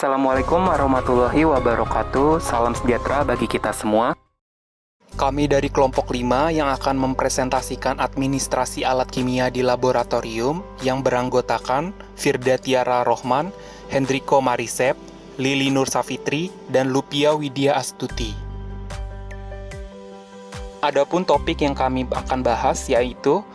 Assalamualaikum warahmatullahi wabarakatuh. Salam sejahtera bagi kita semua. Kami dari kelompok 5 yang akan mempresentasikan administrasi alat kimia di laboratorium yang beranggotakan Firda Tiara Rohman, Hendriko Marisep, Lili Nur Safitri, dan Lupia Widya Astuti. Adapun topik yang kami akan bahas yaitu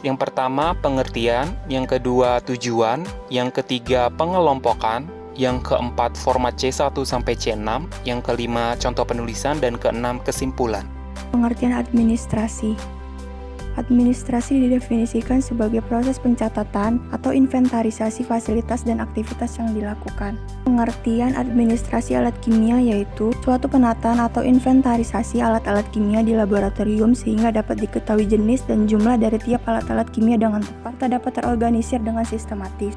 yang pertama pengertian, yang kedua tujuan, yang ketiga pengelompokan, yang keempat format C1 sampai C6, yang kelima contoh penulisan, dan keenam kesimpulan. Pengertian administrasi. Administrasi didefinisikan sebagai proses pencatatan atau inventarisasi fasilitas dan aktivitas yang dilakukan. Pengertian administrasi alat kimia yaitu suatu penataan atau inventarisasi alat-alat kimia di laboratorium sehingga dapat diketahui jenis dan jumlah dari tiap alat-alat kimia dengan tepat serta dapat terorganisir dengan sistematis.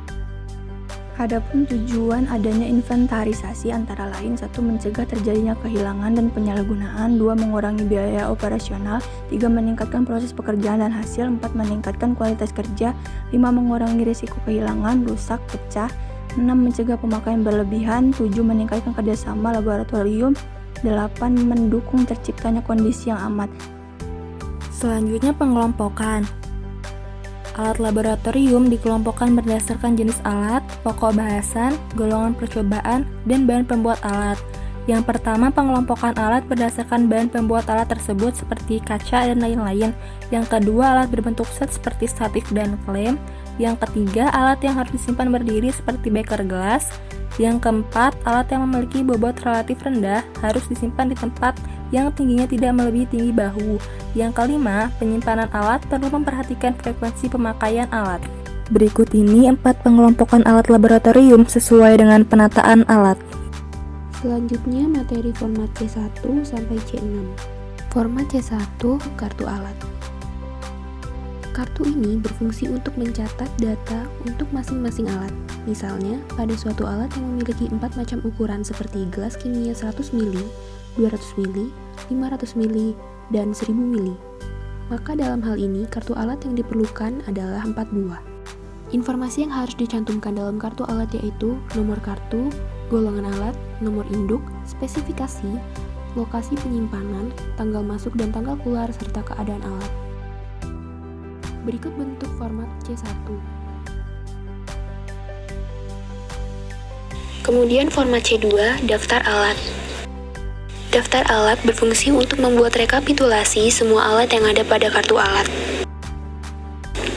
Adapun tujuan adanya inventarisasi antara lain 1. Mencegah terjadinya kehilangan dan penyalahgunaan, 2. Mengurangi biaya operasional, 3. Meningkatkan proses pekerjaan dan hasil, 4. Meningkatkan kualitas kerja, 5. Mengurangi risiko kehilangan, rusak, pecah, 6. Mencegah pemakaian berlebihan, 7. Meningkatkan kerjasama laboratorium, 8. Mendukung terciptanya kondisi yang aman. Selanjutnya pengelompokan. Alat laboratorium dikelompokkan berdasarkan jenis alat, pokok bahasan, golongan percobaan, dan bahan pembuat alat. Yang pertama, pengelompokan alat berdasarkan bahan pembuat alat tersebut seperti kaca dan lain-lain. Yang kedua, alat berbentuk set seperti statif dan klem. Yang ketiga, alat yang harus disimpan berdiri seperti beker gelas. Yang keempat, alat yang memiliki bobot relatif rendah harus disimpan di tempat yang tingginya tidak melebihi tinggi bahu. Yang kelima, penyimpanan alat perlu memperhatikan frekuensi pemakaian alat. Berikut ini 4 pengelompokan alat laboratorium sesuai dengan penataan alat. Selanjutnya materi format C1 sampai C6. Format C1, kartu alat. Kartu ini berfungsi untuk mencatat data untuk masing-masing alat. Misalnya, pada suatu alat yang memiliki 4 macam ukuran seperti gelas kimia 100 ml, 200 ml, 500 ml, dan 1000 ml. Maka dalam hal ini, kartu alat yang diperlukan adalah 4 buah. Informasi yang harus dicantumkan dalam kartu alat yaitu nomor kartu, golongan alat, nomor induk, spesifikasi, lokasi penyimpanan, tanggal masuk dan tanggal keluar, serta keadaan alat. Berikut bentuk format C1. Kemudian format C2, daftar alat. Daftar alat berfungsi untuk membuat rekapitulasi semua alat yang ada pada kartu alat.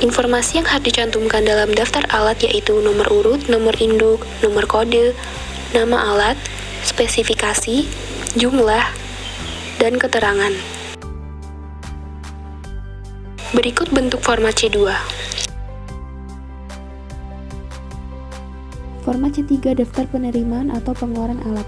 Informasi yang harus dicantumkan dalam daftar alat yaitu nomor urut, nomor induk, nomor kode, nama alat, spesifikasi, jumlah, dan keterangan. Berikut bentuk format C2. Format C3, daftar penerimaan atau pengeluaran alat.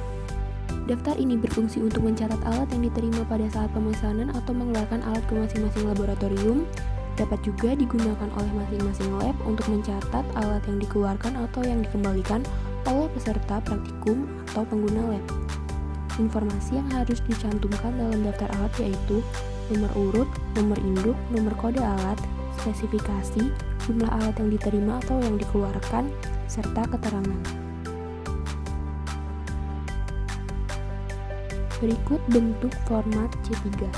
Daftar ini berfungsi untuk mencatat alat yang diterima pada saat pemesanan atau mengeluarkan alat ke masing-masing laboratorium. Dapat juga digunakan oleh masing-masing lab untuk mencatat alat yang dikeluarkan atau yang dikembalikan oleh peserta praktikum atau pengguna lab. Informasi yang harus dicantumkan dalam daftar alat yaitu nomor urut, nomor induk, nomor kode alat, spesifikasi, jumlah alat yang diterima atau yang dikeluarkan, serta keterangan. Berikut bentuk format C3.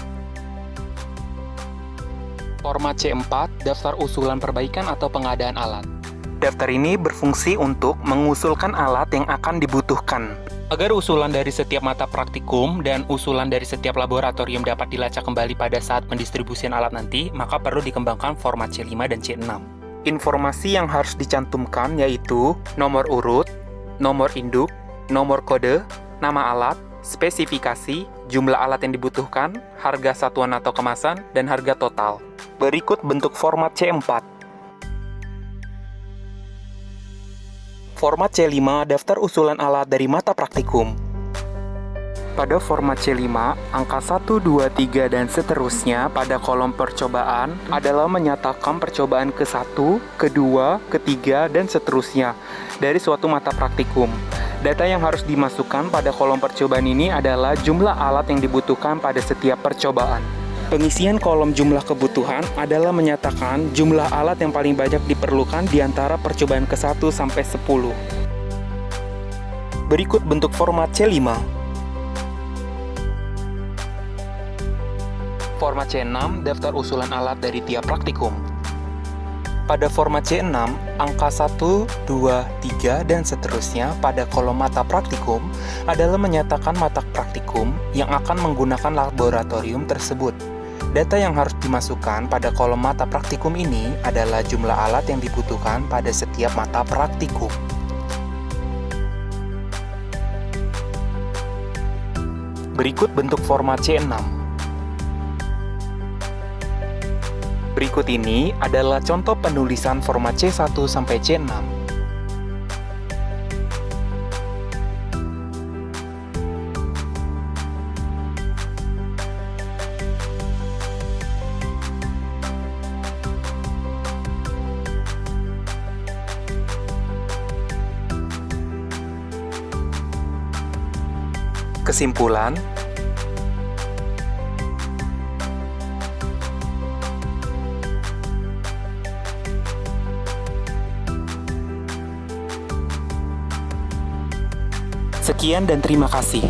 Format C4, daftar usulan perbaikan atau pengadaan alat. Daftar ini berfungsi untuk mengusulkan alat yang akan dibutuhkan. Agar usulan dari setiap mata praktikum dan usulan dari setiap laboratorium dapat dilacak kembali pada saat pendistribusian alat nanti, maka perlu dikembangkan format C5 dan C6. Informasi yang harus dicantumkan yaitu nomor urut, nomor induk, nomor kode, nama alat, spesifikasi, jumlah alat yang dibutuhkan, harga satuan atau kemasan, dan harga total. Berikut bentuk format C4. Format C5, daftar usulan alat dari mata praktikum. Pada format C5, angka 1, 2, 3, dan seterusnya pada kolom percobaan adalah menyatakan percobaan ke-1, ke-2, ke-3, dan seterusnya dari suatu mata praktikum. Data yang harus dimasukkan pada kolom percobaan ini adalah jumlah alat yang dibutuhkan pada setiap percobaan. Pengisian kolom jumlah kebutuhan adalah menyatakan jumlah alat yang paling banyak diperlukan di antara percobaan ke-1 sampai 10. Berikut bentuk format C5. Format C6, daftar usulan alat dari tiap praktikum. Pada format C6, angka 1, 2, 3, dan seterusnya pada kolom mata praktikum adalah menyatakan mata praktikum yang akan menggunakan laboratorium tersebut. Data yang harus dimasukkan pada kolom mata praktikum ini adalah jumlah alat yang dibutuhkan pada setiap mata praktikum. Berikut bentuk format C6. Berikut ini adalah contoh penulisan format C1 sampai C6. Kesimpulan, sekian dan terima kasih.